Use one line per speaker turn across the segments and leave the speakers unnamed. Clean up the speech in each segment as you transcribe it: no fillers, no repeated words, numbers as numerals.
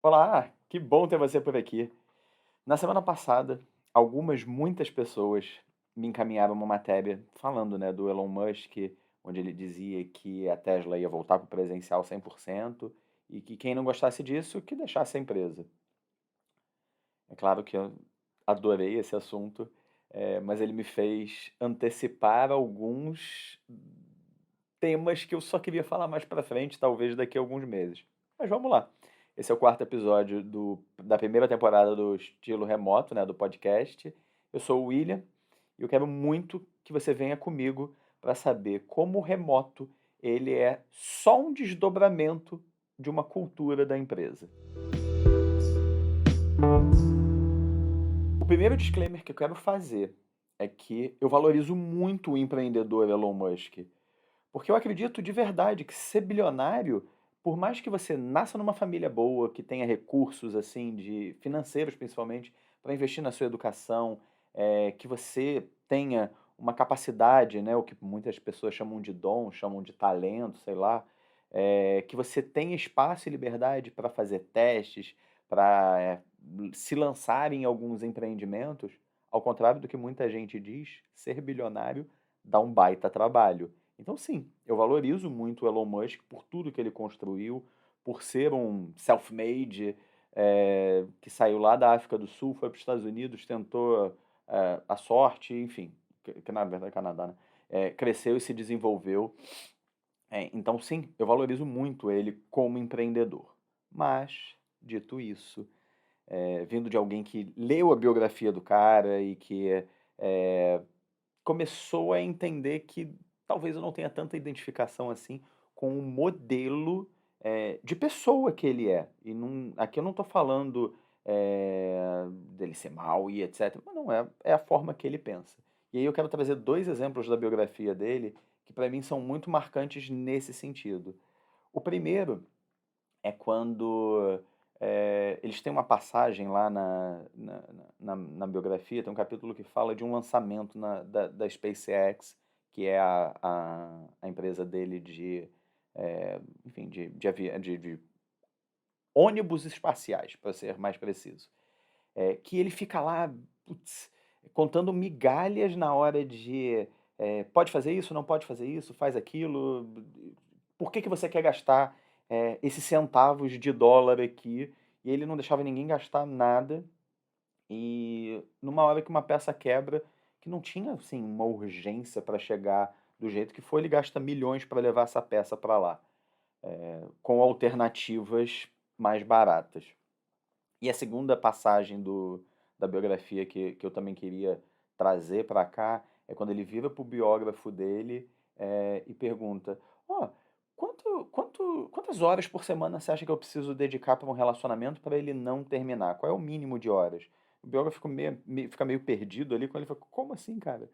Olá, que bom ter você por aqui. Na semana passada, muitas pessoas me encaminharam uma matéria falando, né, do Elon Musk, onde ele dizia que a Tesla ia voltar para o presencial 100% e que quem não gostasse disso, que deixasse a empresa. É claro que eu adorei esse assunto, mas ele me fez antecipar alguns temas que eu só queria falar mais pra frente, talvez daqui a alguns meses. Mas vamos lá. Esse é o quarto episódio da primeira temporada do Estilo Remoto, né, do podcast. Eu sou o William e eu quero muito que você venha comigo para saber como o remoto ele é só um desdobramento de uma cultura da empresa. O primeiro disclaimer que eu quero fazer é que eu valorizo muito o empreendedor Elon Musk. Porque eu acredito de verdade que ser bilionário, por mais que você nasça numa família boa, que tenha recursos assim de financeiros principalmente para investir na sua educação, que você tenha uma capacidade, né, o que muitas pessoas chamam de dom, chamam de talento, sei lá, que você tenha espaço e liberdade para fazer testes, para se lançar em alguns empreendimentos, ao contrário do que muita gente diz, ser bilionário dá um baita trabalho. Então, sim, eu valorizo muito o Elon Musk por tudo que ele construiu, por ser um self-made, que saiu lá da África do Sul, foi para os Estados Unidos, tentou a sorte, enfim, que na verdade é Canadá, né? Cresceu e se desenvolveu. Então, sim, eu valorizo muito ele como empreendedor. Mas, dito isso, vindo de alguém que leu a biografia do cara e que eh, começou a entender que talvez eu não tenha tanta identificação assim com o modelo, de pessoa que ele é. E aqui eu não estou falando, dele ser mau e etcétera, mas não, é a forma que ele pensa. E aí eu quero trazer 2 exemplos da biografia dele, que para mim são muito marcantes nesse sentido. O primeiro é quando, eles têm uma passagem lá na biografia, tem um capítulo que fala de um lançamento da SpaceX, que é a empresa dele enfim, de ônibus espaciais, para ser mais preciso. Que ele fica lá, putz, contando migalhas na hora de, pode fazer isso, não pode fazer isso, faz aquilo, por que que você quer gastar esses centavos de dólar aqui? E ele não deixava ninguém gastar nada. E numa hora que uma peça quebra, que não tinha assim uma urgência para chegar do jeito que foi, ele gasta milhões para levar essa peça para lá, com alternativas mais baratas. E a segunda passagem da biografia que eu também queria trazer para cá é quando ele vira para o biógrafo dele e pergunta: Ó, quantas horas por semana você acha que eu preciso dedicar para um relacionamento para ele não terminar? Qual é o mínimo de horas? O biógrafo fica meio perdido ali quando ele fala: Como assim, cara?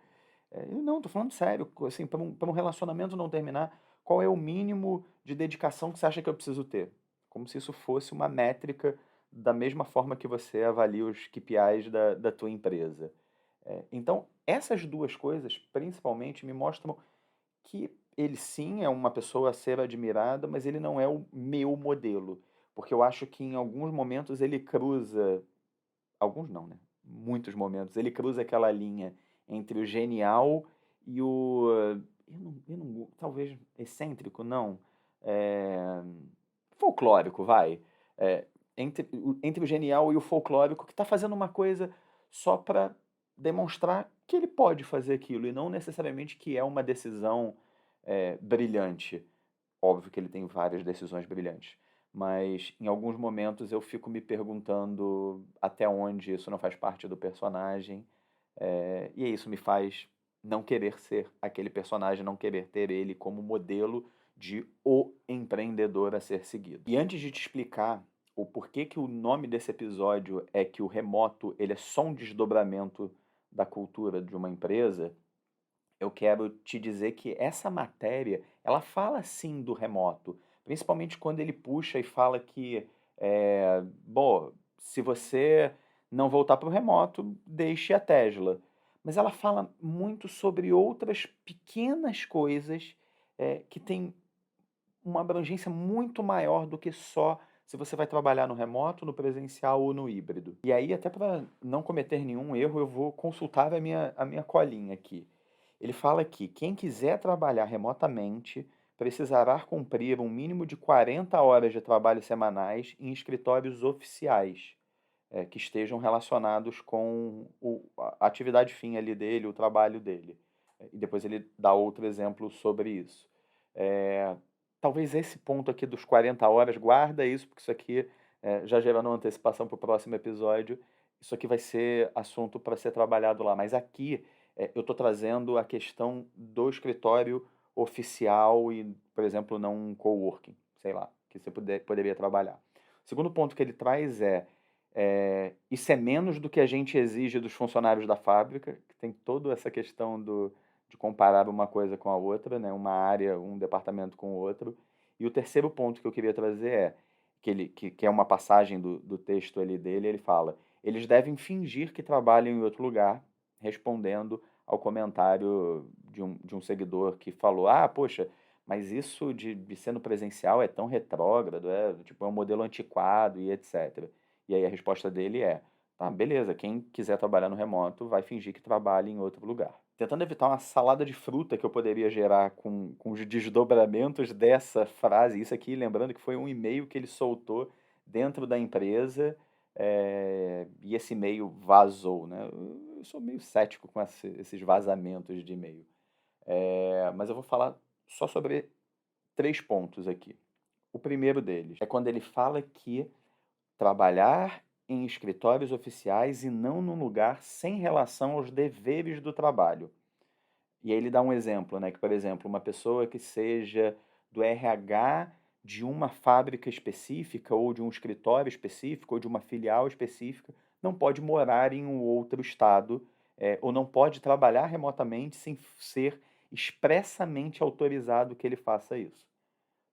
Ele, não, tô falando sério, assim, para um relacionamento não terminar, qual é o mínimo de dedicação que você acha que eu preciso ter? Como se isso fosse uma métrica da mesma forma que você avalia os KPIs da tua empresa. Então, essas duas coisas, principalmente, me mostram que ele sim é uma pessoa a ser admirada, mas ele não é o meu modelo. Porque eu acho que em alguns momentos ele cruza, alguns não, né? Muitos momentos, ele cruza aquela linha entre o genial e o. Talvez excêntrico, não. É, folclórico, vai. É, entre o genial e o folclórico, que está fazendo uma coisa só para demonstrar que ele pode fazer aquilo, e não necessariamente que é uma decisão brilhante. Óbvio que ele tem várias decisões brilhantes, mas em alguns momentos eu fico me perguntando até onde isso não faz parte do personagem, e isso me faz não querer ser aquele personagem, não querer ter ele como modelo de o empreendedor a ser seguido. E antes de te explicar o porquê que o nome desse episódio é que o remoto ele é só um desdobramento da cultura de uma empresa, eu quero te dizer que essa matéria, ela fala sim do remoto, principalmente quando ele puxa e fala que, bom, se você não voltar para o remoto, deixe a Tesla. Mas ela fala muito sobre outras pequenas coisas que têm uma abrangência muito maior do que só se você vai trabalhar no remoto, no presencial ou no híbrido. E aí, até para não cometer nenhum erro, eu vou consultar a minha colinha aqui. Ele fala que quem quiser trabalhar remotamente precisará cumprir um mínimo de 40 horas de trabalho semanais em escritórios oficiais, que estejam relacionados com a atividade fim ali dele, o trabalho dele. E depois ele dá outro exemplo sobre isso. É, talvez esse ponto aqui dos 40 horas, guarda isso, porque isso aqui, já gerando uma antecipação para o próximo episódio, isso aqui vai ser assunto para ser trabalhado lá. Mas aqui eu estou trazendo a questão do escritório oficial e, por exemplo, não um coworking, sei lá, que você poderia trabalhar. O segundo ponto que ele traz isso é menos do que a gente exige dos funcionários da fábrica, que tem toda essa questão de comparar uma coisa com a outra, né? Uma área, um departamento com o outro. E o terceiro ponto que eu queria trazer que é uma passagem do texto ali dele, ele fala, eles devem fingir que trabalham em outro lugar, respondendo ao comentário de um seguidor que falou, poxa, mas isso de ser no presencial é tão retrógrado, tipo, é um modelo antiquado e etc. E aí a resposta dele é: tá, beleza, quem quiser trabalhar no remoto vai fingir que trabalha em outro lugar. Tentando evitar uma salada de fruta que eu poderia gerar com os desdobramentos dessa frase, isso aqui, lembrando que foi um e-mail que ele soltou dentro da empresa, e esse e-mail vazou, né? Eu sou meio cético com esses vazamentos de e-mail. Mas eu vou falar só sobre 3 pontos aqui. O primeiro deles é quando ele fala que trabalhar em escritórios oficiais e não num lugar sem relação aos deveres do trabalho. E aí ele dá um exemplo, né? Que, por exemplo, uma pessoa que seja do RH de uma fábrica específica, ou de um escritório específico, ou de uma filial específica, não pode morar em um outro estado, ou não pode trabalhar remotamente sem ser expressamente autorizado que ele faça isso.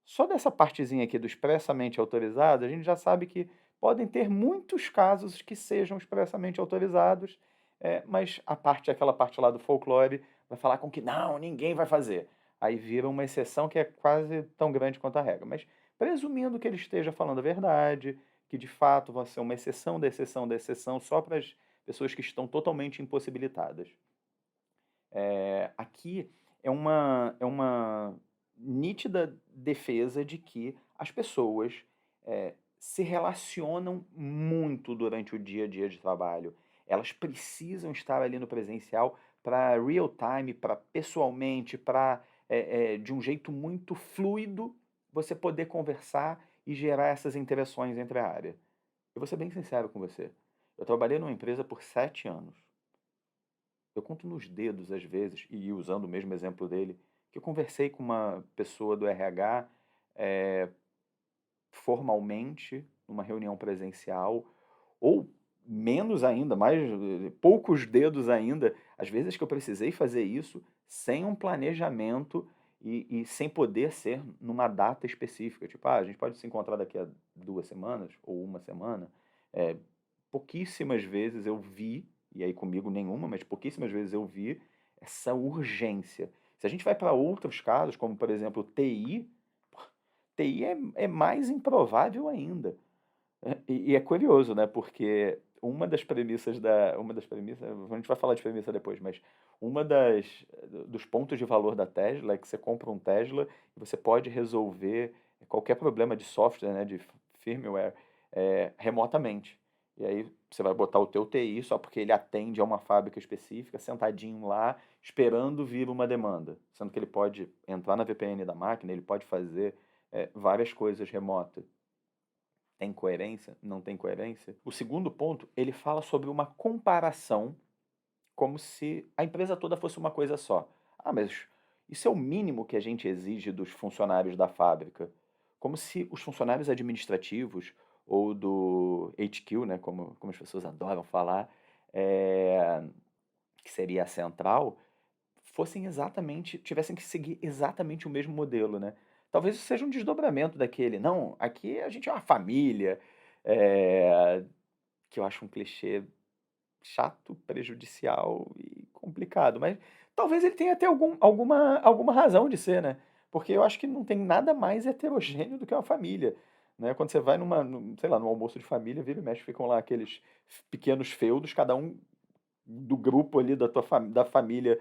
Só dessa partezinha aqui do expressamente autorizado, a gente já sabe que podem ter muitos casos que sejam expressamente autorizados, mas aquela parte lá do folclore vai falar com que não, ninguém vai fazer. Aí vira uma exceção que é quase tão grande quanto a regra. Mas presumindo que ele esteja falando a verdade, que de fato vai ser uma exceção da exceção da exceção só para as pessoas que estão totalmente impossibilitadas. Aqui é uma nítida defesa de que as pessoas se relacionam muito durante o dia a dia de trabalho. Elas precisam estar ali no presencial para real time, para pessoalmente, para de um jeito muito fluido você poder conversar e gerar essas interações entre a área. Eu vou ser bem sincero com você. Eu trabalhei numa empresa por 7 anos. Eu conto nos dedos, às vezes, e usando o mesmo exemplo dele, que eu conversei com uma pessoa do RH formalmente, numa reunião presencial, ou menos ainda, poucos dedos ainda, às vezes que eu precisei fazer isso sem um planejamento e sem poder ser numa data específica. Tipo, a gente pode se encontrar daqui a 2 semanas ou uma semana. É, pouquíssimas vezes eu vi, e aí comigo nenhuma, mas pouquíssimas vezes eu vi essa urgência. Se a gente vai para outros casos, como por exemplo TI, TI é mais improvável ainda. E é curioso, né? Porque uma das premissas, a gente vai falar de premissa depois, mas dos pontos de valor da Tesla é que você compra um Tesla e você pode resolver qualquer problema de software, né, de firmware, remotamente. E aí você vai botar o teu TI só porque ele atende a uma fábrica específica, sentadinho lá, esperando vir uma demanda. Sendo que ele pode entrar na VPN da máquina, ele pode fazer várias coisas remotas. Tem coerência? Não tem coerência? O segundo ponto, ele fala sobre uma comparação, como se a empresa toda fosse uma coisa só. Mas isso é o mínimo que a gente exige dos funcionários da fábrica. Como se os funcionários administrativos ou do HQ, né, como as pessoas adoram falar, que seria a central, tivessem que seguir exatamente o mesmo modelo, né? Talvez isso seja um desdobramento daquele. Não, aqui a gente é uma família, é, que eu acho um clichê chato, prejudicial e complicado. Mas talvez ele tenha até alguma razão de ser, né? Porque eu acho que não tem nada mais heterogêneo do que uma família. né? Quando você vai sei lá, num almoço de família, vira e mexe, ficam lá aqueles pequenos feudos, cada um do grupo ali da família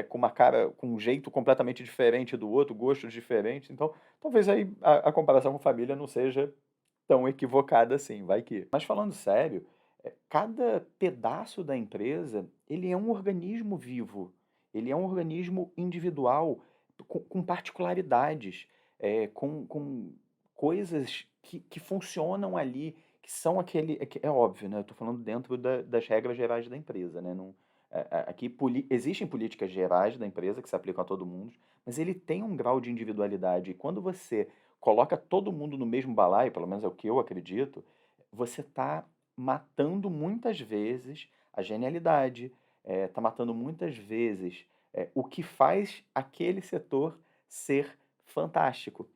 com uma cara, com um jeito completamente diferente do outro, gostos diferentes. Então, talvez aí a comparação com família não seja tão equivocada assim, vai que. Mas falando sério, cada pedaço da empresa, ele é um organismo vivo, ele é um organismo individual com particularidades, com coisas que funcionam ali, que são aquele. É óbvio, né? Eu estou falando dentro das regras gerais da empresa, né? Não, aqui existem políticas gerais da empresa que se aplicam a todo mundo, mas ele tem um grau de individualidade. E quando você coloca todo mundo no mesmo balaio, pelo menos é o que eu acredito, você está matando muitas vezes a genialidade, está matando muitas vezes o que faz aquele setor ser fantástico.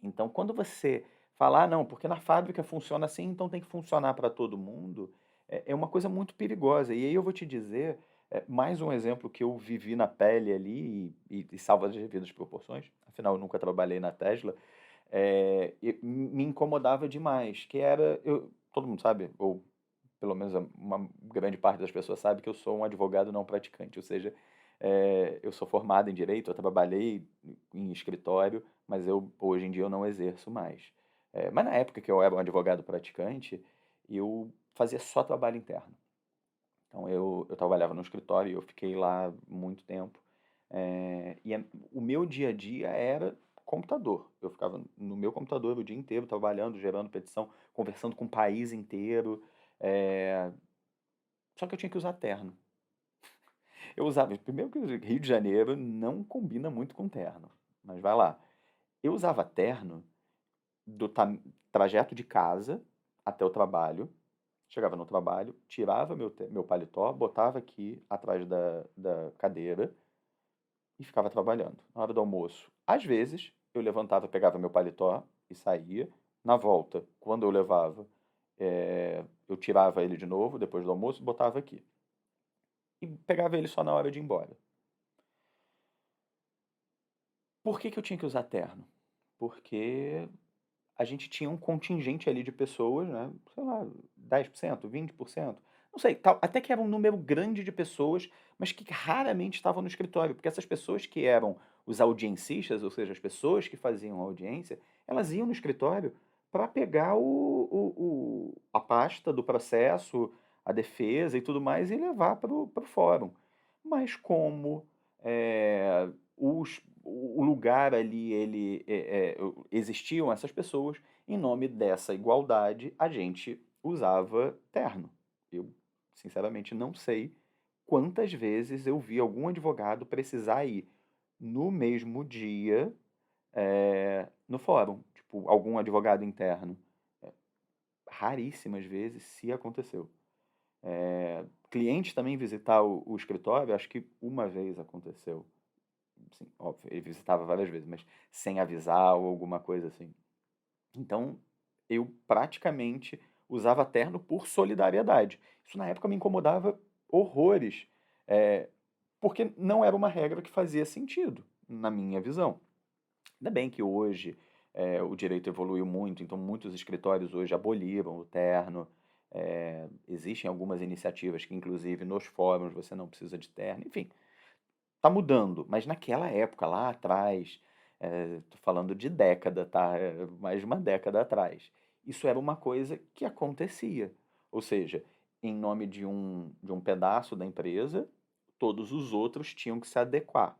Então, quando você fala, ah, não, porque na fábrica funciona assim, então tem que funcionar para todo mundo, é uma coisa muito perigosa. E aí eu vou te dizer, mais um exemplo que eu vivi na pele ali e salva as devidas proporções, afinal eu nunca trabalhei na Tesla, me incomodava demais, que era, todo mundo sabe, ou pelo menos uma grande parte das pessoas sabe que eu sou um advogado não praticante, ou seja, eu sou formado em direito, eu trabalhei em escritório, mas hoje em dia eu não exerço mais. Mas na época que eu era um advogado praticante, eu fazia só trabalho interno. Então eu trabalhava no escritório e eu fiquei lá muito tempo. O meu dia a dia era computador. Eu ficava no meu computador o dia inteiro trabalhando, gerando petição, conversando com o país inteiro. é, Só que eu tinha que usar terno. Eu usava, primeiro que o Rio de Janeiro não combina muito com terno, mas vai lá. Eu usava terno do trajeto de casa até o trabalho. Chegava no trabalho, tirava meu paletó, botava aqui atrás da cadeira e ficava trabalhando. Na hora do almoço, às vezes, eu levantava, pegava meu paletó e saía. Na volta, quando eu levava, eu tirava ele de novo, depois do almoço, botava aqui. E pegava ele só na hora de ir embora. Por que que eu tinha que usar terno? Porque a gente tinha um contingente ali de pessoas, né? Sei lá, 10%, 20%. Não sei, até que era um número grande de pessoas, mas que raramente estavam no escritório, porque essas pessoas que eram os audiencistas, ou seja, as pessoas que faziam a audiência, elas iam no escritório para pegar a pasta do processo, a defesa e tudo mais, e levar para o fórum. Mas como o lugar ali, existiam essas pessoas, em nome dessa igualdade, a gente usava terno. Eu, sinceramente, não sei quantas vezes eu vi algum advogado precisar ir no mesmo dia no fórum, tipo, algum advogado interno. Raríssimas vezes, se aconteceu. Cliente também visitar o escritório, acho que uma vez aconteceu. Sim, óbvio, ele visitava várias vezes, mas sem avisar ou alguma coisa assim. Então, eu praticamente usava terno por solidariedade. Isso na época me incomodava horrores, eh, porque não era uma regra que fazia sentido, na minha visão. Ainda bem que hoje o direito evoluiu muito, então muitos escritórios hoje aboliram o terno. Existem algumas iniciativas que, inclusive, nos fóruns você não precisa de terno. Enfim, tá mudando, mas naquela época, lá atrás, tô falando de década, tá? Mais de uma década atrás. Isso era uma coisa que acontecia. Ou seja, em nome de um pedaço da empresa, todos os outros tinham que se adequar.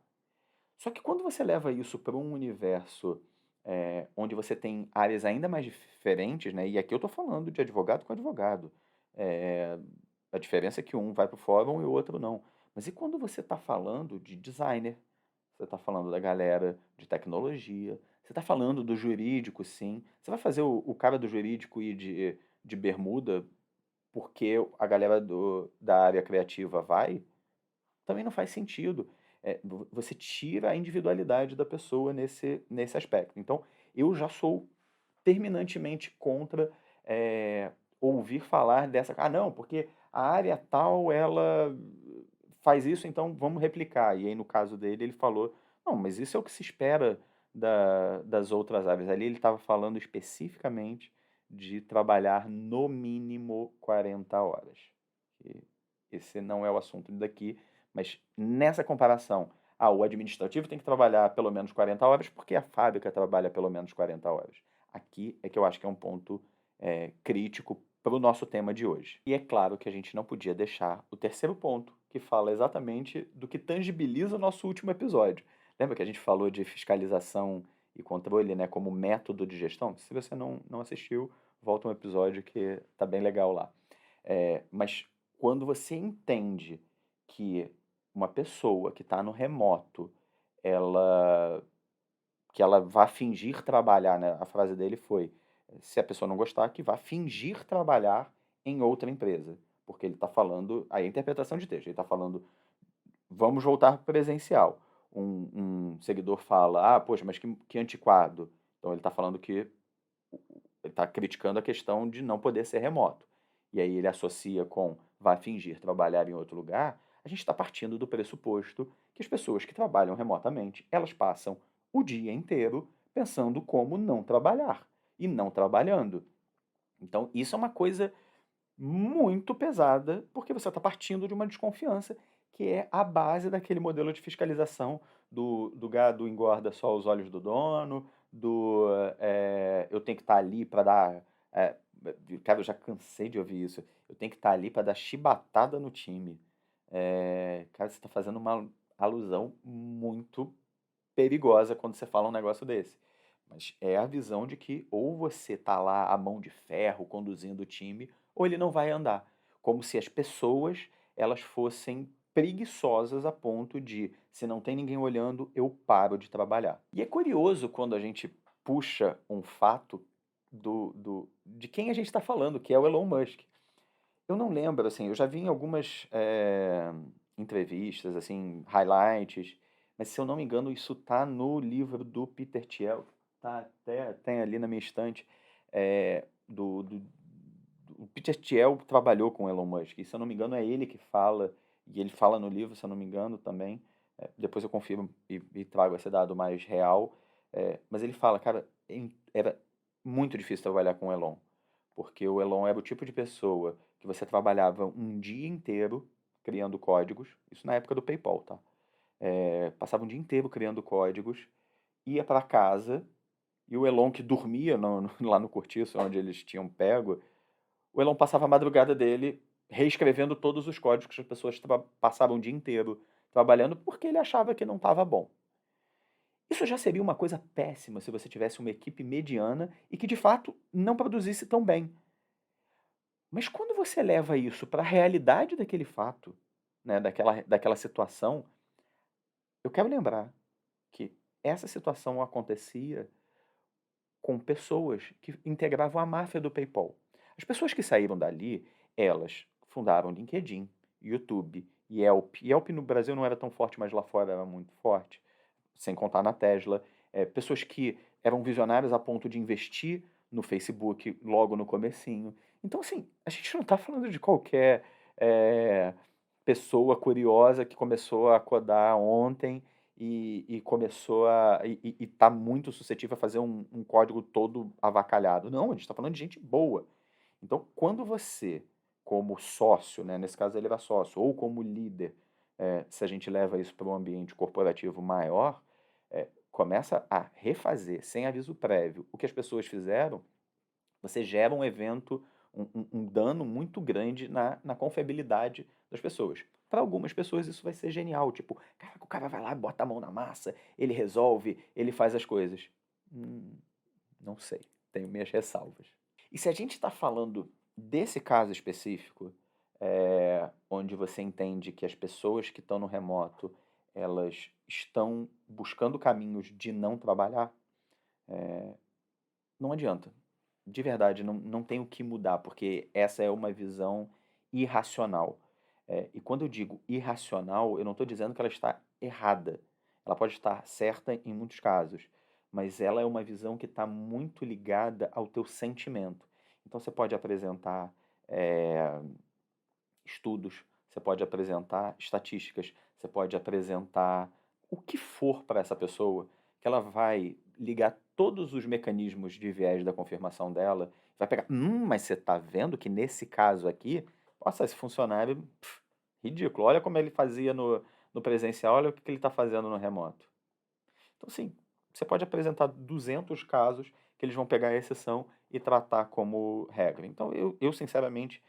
Só que quando você leva isso para um universo onde você tem áreas ainda mais diferentes, né? E aqui eu estou falando de advogado com advogado. É, a diferença é que um vai para o fórum e o outro não. Mas e quando você está falando de designer? Você está falando da galera de tecnologia? Você está falando do jurídico, sim? Você vai fazer o cara do jurídico ir de bermuda porque a galera da área criativa vai? Também não faz sentido. Você tira a individualidade da pessoa nesse aspecto. Então, eu já sou terminantemente contra ouvir falar dessa. Ah, não, porque a área tal ela faz isso, então vamos replicar. E aí, no caso dele, ele falou: não, mas isso é o que se espera das outras áreas. Ali ele estava falando especificamente de trabalhar no mínimo 40 horas. E esse não é o assunto daqui, mas nessa comparação, o administrativo tem que trabalhar pelo menos 40 horas porque a fábrica trabalha pelo menos 40 horas. Aqui é que eu acho que é um ponto crítico para o nosso tema de hoje. E é claro que a gente não podia deixar o terceiro ponto, que fala exatamente do que tangibiliza o nosso último episódio. Lembra que a gente falou de fiscalização e controle, né, como método de gestão? Se você não assistiu, volta um episódio que tá bem legal lá. Mas quando você entende que uma pessoa que está no remoto, ela que ela vá fingir trabalhar, né? A frase dele foi: se a pessoa não gostar, que vá fingir trabalhar em outra empresa. Porque ele está falando, aí a interpretação de texto, ele está falando, vamos voltar para presencial. Um seguidor fala, poxa, mas que antiquado. Então ele está falando que ele está criticando a questão de não poder ser remoto. E aí ele associa com vai fingir trabalhar em outro lugar. A gente está partindo do pressuposto que as pessoas que trabalham remotamente, elas passam o dia inteiro pensando como não trabalhar e não trabalhando. Então isso é uma coisa muito pesada, porque você está partindo de uma desconfiança que é a base daquele modelo de fiscalização do gado engorda só os olhos do dono, eu tenho que estar ali para dar. é, Cara, eu já cansei de ouvir isso. Eu tenho que estar ali para dar chibatada no time. Cara, você está fazendo uma alusão muito perigosa quando você fala um negócio desse. Mas é a visão de que ou você tá lá a mão de ferro conduzindo o time, ou ele não vai andar. Como se as pessoas elas fossem preguiçosas a ponto de, se não tem ninguém olhando, eu paro de trabalhar. E é curioso quando a gente puxa um fato de quem a gente está falando, que é o Elon Musk. Eu não lembro, assim, eu já vi em algumas entrevistas, assim, highlights, mas se eu não me engano, isso tá no livro do Peter Thiel, tá até tem ali na minha estante, o Peter Thiel trabalhou com o Elon Musk, e se eu não me engano é ele que fala, e ele fala no livro, se eu não me engano também, depois eu confirmo e trago esse dado mais real, mas ele fala, cara, era muito difícil trabalhar com o Elon, porque o Elon era o tipo de pessoa que você trabalhava um dia inteiro criando códigos, isso na época do PayPal, tá? Passava um dia inteiro criando códigos, ia para casa, e o Elon que dormia lá no cortiço, onde eles tinham pego, o Elon passava a madrugada dele reescrevendo todos os códigos que as pessoas passavam o dia inteiro trabalhando porque ele achava que não estava bom. Isso já seria uma coisa péssima se você tivesse uma equipe mediana e que de fato não produzisse tão bem. Mas quando você leva isso para a realidade daquele fato, né, daquela situação, eu quero lembrar que essa situação acontecia com pessoas que integravam a máfia do PayPal. As pessoas que saíram dali, elas fundaram LinkedIn, YouTube, Yelp. Yelp no Brasil não era tão forte, mas lá fora era muito forte, sem contar na Tesla. Pessoas que eram visionárias a ponto de investir no Facebook logo no comecinho. Então, assim, a gente não está falando de qualquer pessoa curiosa que começou a codar ontem e começou e tá muito suscetível a fazer um código todo avacalhado. Não, a gente está falando de gente boa. Então, quando você, como sócio, né, nesse caso ele era sócio, ou como líder, se a gente leva isso para um ambiente corporativo maior, começa a refazer, sem aviso prévio, o que as pessoas fizeram, você gera um evento, um dano muito grande na confiabilidade das pessoas. Para algumas pessoas isso vai ser genial, tipo, cara, o cara vai lá, bota a mão na massa, ele resolve, ele faz as coisas. Não sei, tenho minhas ressalvas. E se a gente está falando desse caso específico, onde você entende que as pessoas que estão no remoto, elas estão buscando caminhos de não trabalhar, não adianta. De verdade, não tem o que mudar, porque essa é uma visão irracional. E quando eu digo irracional, eu não estou dizendo que ela está errada. Ela pode estar certa em muitos casos, mas ela é uma visão que está muito ligada ao teu sentimento. Então você pode apresentar estudos, você pode apresentar estatísticas, você pode apresentar o que for para essa pessoa, que ela vai ligar todos os mecanismos de viés da confirmação dela, vai pegar, mas você tá vendo que nesse caso aqui, nossa, esse funcionário, ridículo, olha como ele fazia no presencial, olha o que ele está fazendo no remoto. Então, assim, você pode apresentar 200 casos que eles vão pegar a exceção e tratar como regra. Então, eu sinceramente,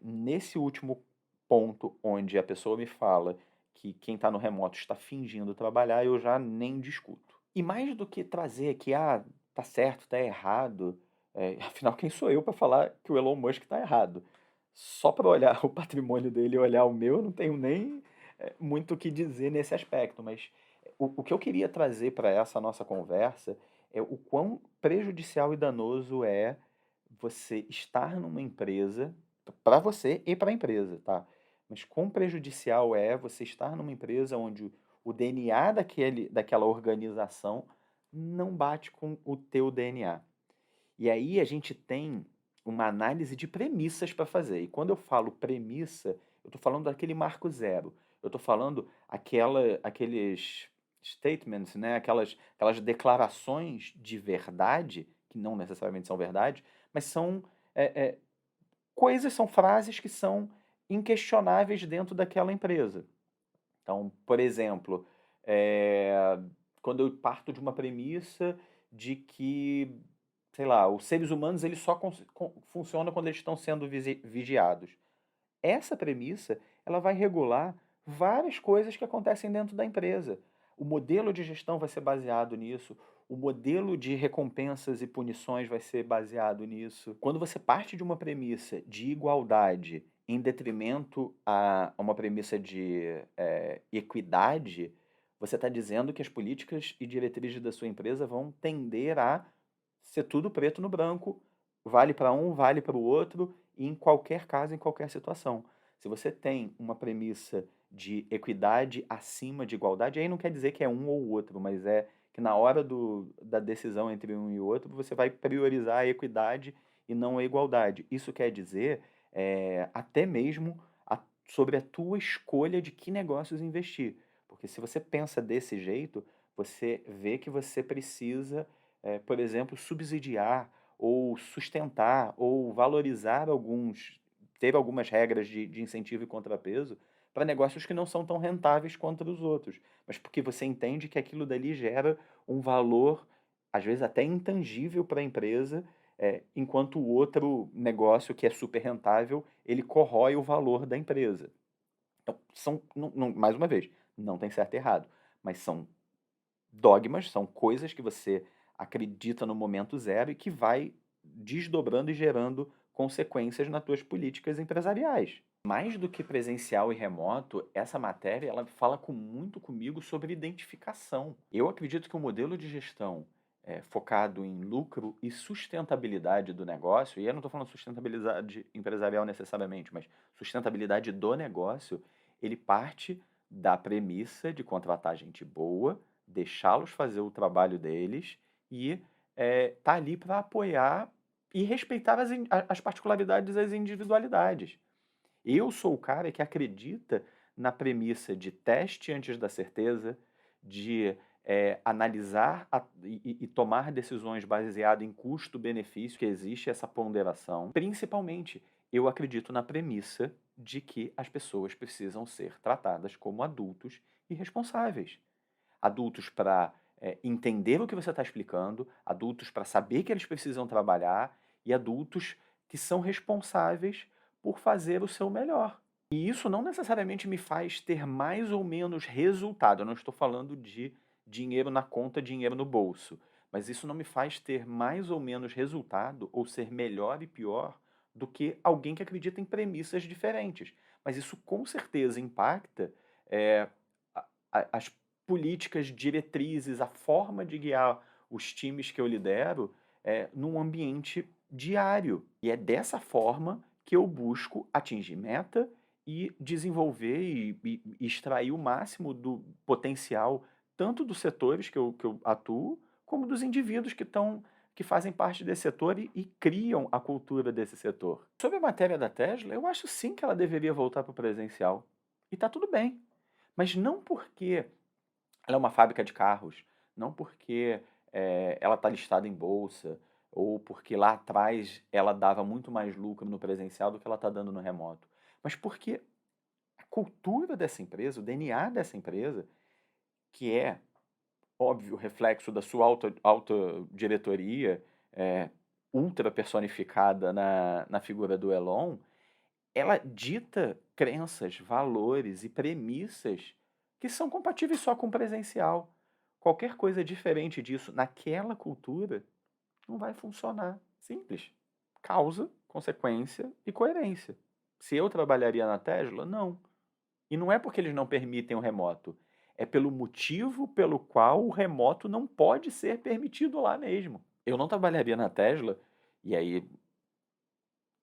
nesse último ponto onde a pessoa me fala que quem está no remoto está fingindo trabalhar, eu já nem discuto. E mais do que trazer aqui, tá certo, tá errado, afinal, quem sou eu para falar que o Elon Musk está errado? Só para olhar o patrimônio dele e olhar o meu, eu não tenho nem muito o que dizer nesse aspecto, mas o que eu queria trazer para essa nossa conversa é o quão prejudicial e danoso é você estar numa empresa, para você e para a empresa, tá? Mas quão prejudicial é você estar numa empresa onde o DNA daquela organização não bate com o teu DNA. E aí a gente tem uma análise de premissas para fazer. E quando eu falo premissa, eu estou falando daquele marco zero. Eu estou falando aqueles statements, né? Aquelas declarações de verdade, que não necessariamente são verdade, mas são coisas, são frases que são inquestionáveis dentro daquela empresa. Então, por exemplo, quando eu parto de uma premissa de que, sei lá, os seres humanos eles só funcionam quando eles estão sendo vigiados. Essa premissa, ela vai regular várias coisas que acontecem dentro da empresa. O modelo de gestão vai ser baseado nisso, o modelo de recompensas e punições vai ser baseado nisso. Quando você parte de uma premissa de igualdade em detrimento a uma premissa de equidade, você está dizendo que as políticas e diretrizes da sua empresa vão tender a ser tudo preto no branco, vale para um, vale para o outro, e em qualquer caso, em qualquer situação. Se você tem uma premissa de equidade acima de igualdade, aí não quer dizer que é um ou outro, mas é que na hora da decisão entre um e outro, você vai priorizar a equidade e não a igualdade. Isso quer dizer até mesmo sobre a tua escolha de que negócios investir. Porque se você pensa desse jeito, você vê que você precisa, por exemplo, subsidiar ou sustentar ou valorizar ter algumas regras de incentivo e contrapeso para negócios que não são tão rentáveis quanto os outros, mas porque você entende que aquilo dali gera um valor, às vezes até intangível para a empresa, enquanto o outro negócio que é super rentável, ele corrói o valor da empresa. Então, mais uma vez, não tem certo e errado, mas são dogmas, são coisas que você acredita no momento zero e que vai desdobrando e gerando consequências nas tuas políticas empresariais. Mais do que presencial e remoto, essa matéria ela fala muito comigo sobre identificação. Eu acredito que o modelo de gestão focado em lucro e sustentabilidade do negócio, e eu não estou falando sustentabilidade empresarial necessariamente, mas sustentabilidade do negócio, ele parte da premissa de contratar gente boa, deixá-los fazer o trabalho deles e tá ali para apoiar e respeitar as particularidades e as individualidades. Eu sou o cara que acredita na premissa de teste antes da certeza, de analisar e tomar decisões baseado em custo-benefício, que existe essa ponderação. Principalmente, eu acredito na premissa de que as pessoas precisam ser tratadas como adultos e responsáveis. Adultos para entender o que você está explicando, adultos para saber que eles precisam trabalhar e adultos que são responsáveis por fazer o seu melhor. E isso não necessariamente me faz ter mais ou menos resultado. Eu não estou falando de dinheiro na conta, dinheiro no bolso. Mas isso não me faz ter mais ou menos resultado ou ser melhor e pior do que alguém que acredita em premissas diferentes. Mas isso com certeza impacta é, as políticas, diretrizes, a forma de guiar os times que eu lidero num ambiente diário. E é dessa forma que eu busco atingir meta e desenvolver e extrair o máximo do potencial, tanto dos setores que eu atuo, como dos indivíduos que fazem parte desse setor e criam a cultura desse setor. Sobre a matéria da Tesla, eu acho sim que ela deveria voltar para o presencial. E está tudo bem. Mas não porque ela é uma fábrica de carros, não porque ela está listada em bolsa, ou porque lá atrás ela dava muito mais lucro no presencial do que ela está dando no remoto. Mas porque a cultura dessa empresa, o DNA dessa empresa, que é, óbvio, reflexo da sua alta diretoria, ultra personificada na figura do Elon, ela dita crenças, valores e premissas que são compatíveis só com o presencial. Qualquer coisa diferente disso naquela cultura não vai funcionar. Simples. Causa, consequência e coerência. Se eu trabalharia na Tesla, não. E não é porque eles não permitem o remoto. É pelo motivo pelo qual o remoto não pode ser permitido lá mesmo. Eu não trabalharia na Tesla, e aí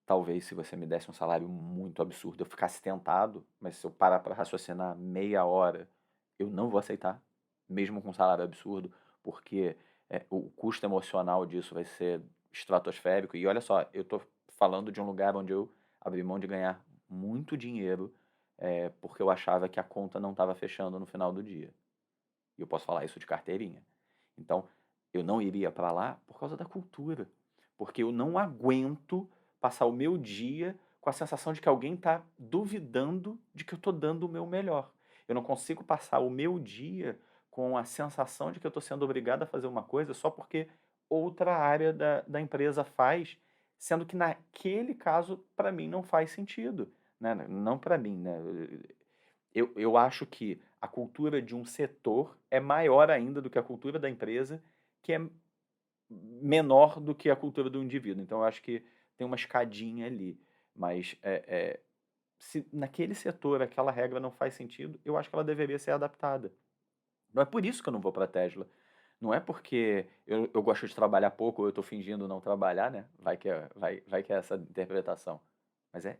talvez se você me desse um salário muito absurdo eu ficasse tentado, mas se eu parar para raciocinar meia hora, eu não vou aceitar, mesmo com um salário absurdo, porque o custo emocional disso vai ser estratosférico. E olha só, eu estou falando de um lugar onde eu abri mão de ganhar muito dinheiro porque eu achava que a conta não estava fechando no final do dia. E eu posso falar isso de carteirinha. Então, eu não iria para lá por causa da cultura. Porque eu não aguento passar o meu dia com a sensação de que alguém está duvidando de que eu estou dando o meu melhor. Eu não consigo passar o meu dia com a sensação de que eu estou sendo obrigado a fazer uma coisa só porque outra área da empresa faz, sendo que naquele caso, para mim, não faz sentido. Né? Não para mim, né? Eu acho que a cultura de um setor é maior ainda do que a cultura da empresa, que é menor do que a cultura do indivíduo. Então, eu acho que tem uma escadinha ali. Mas se naquele setor aquela regra não faz sentido, eu acho que ela deveria ser adaptada. Não é por isso que eu não vou para a Tesla. Não é porque eu gosto de trabalhar pouco ou eu estou fingindo não trabalhar, né? Vai que é essa interpretação. Mas é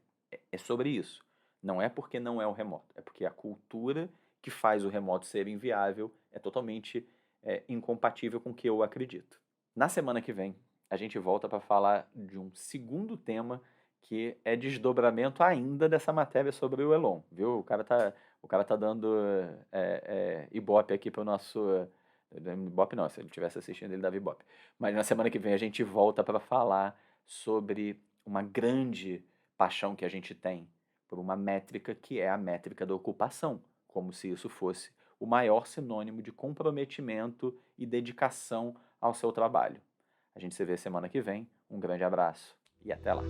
sobre isso. Não é porque não é o remoto, é porque a cultura que faz o remoto ser inviável é totalmente incompatível com o que eu acredito. Na semana que vem, a gente volta para falar de um segundo tema que é desdobramento ainda dessa matéria sobre o Elon, viu? O cara tá dando ibope aqui pro nosso. Ibope não, se ele estivesse assistindo, ele dava ibope. Mas na semana que vem a gente volta para falar sobre uma grande paixão que a gente tem por uma métrica que é a métrica da ocupação, como se isso fosse o maior sinônimo de comprometimento e dedicação ao seu trabalho. A gente se vê semana que vem. Um grande abraço e até lá.